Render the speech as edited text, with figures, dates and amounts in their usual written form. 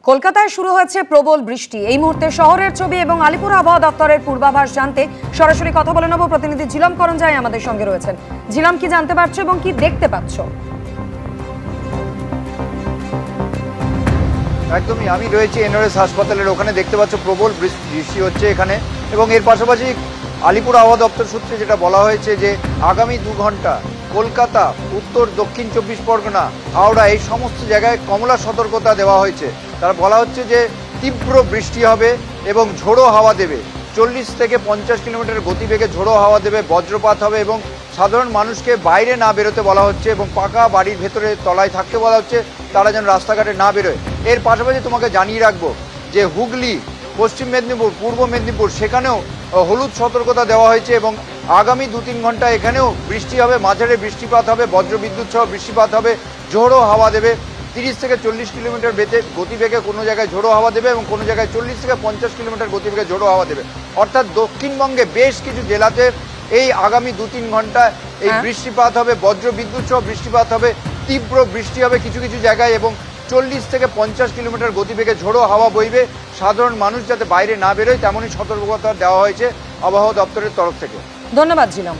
কলকাতায় শুরু হয়েছে প্রবল বৃষ্টি। এই মুহূর্তে শহরের ছবি এবং আলিপুর আবহাওয়া দপ্তরের পূর্বাভাস জানতে সরাসরি কথা বলে নেব। প্রতিনিধি ঝিলম করঞ্জাই আমাদের সঙ্গে রয়েছেন। ঝিলম, কি জানতে পারছো এবং কি দেখতে পাচ্ছ? একদমই, আমি রয়েছি এনআরএস হাসপাতালের ওখানে। দেখতে পাচ্ছ প্রবল বৃষ্টি হচ্ছে এখানে, এবং এর পাশাপাশি আলিপুর আবহাওয়া দপ্তর সূত্রে যেটা বলা হয়েছে যে আগামী 2 ঘন্টা কলকাতা, উত্তর দক্ষিণ 24 পরগনা, হাওড়া এই সমস্ত জায়গায় কমলা সতর্কতা দেওয়া হয়েছে। তারা বলা হচ্ছে যে তীব্র বৃষ্টি হবে এবং ঝোড়ো হাওয়া দেবে। 40 থেকে 50 কিলোমিটার গতিবেগে ঝোড়ো হাওয়া দেবে, বজ্রপাত হবে এবং সাধারণ মানুষকে বাইরে না বেরোতে বলা হচ্ছে এবং পাকা বাড়ির ভেতরে তলায় থাকতে বলা হচ্ছে, তারা যেন রাস্তাঘাটে না বেরোয়। এর পাশাপাশি তোমাকে জানিয়ে রাখবো যে হুগলি, পশ্চিম মেদিনীপুর, পূর্ব মেদিনীপুর সেখানেও হলুদ সতর্কতা দেওয়া হয়েছে এবং আগামী 2-3 ঘন্টা এখানেও বৃষ্টি হবে, মাঝারি বৃষ্টিপাত হবে, বজ্রবিদ্যুৎ সহ বৃষ্টিপাত হবে, ঝোড়ো হাওয়া দেবে। 30 থেকে 40 কিলোমিটার গতিবেগে কোনো জায়গায় ঝোড়ো হাওয়া দেবে এবং কোনো জায়গায় 40 থেকে 50 কিলোমিটার গতিবেগে ঝোড়ো হাওয়া দেবে। অর্থাৎ দক্ষিণবঙ্গে বেশ কিছু জেলাতে এই আগামী 2-3 ঘন্টা এই বৃষ্টিপাত হবে, বজ্রবিদ্যুৎ সহ বৃষ্টিপাত হবে, তীব্র বৃষ্টি হবে কিছু কিছু জায়গায় এবং 40 থেকে 50 কিলোমিটার গতিবেগে ঝোড়ো হাওয়া বইবে। সাধারণ মানুষ যাতে বাইরে না বেরোয় তেমনই সতর্কতা দেওয়া হয়েছে আবহাওয়া দপ্তরের তরফ থেকে। ধন্যবাদ ঝিলম।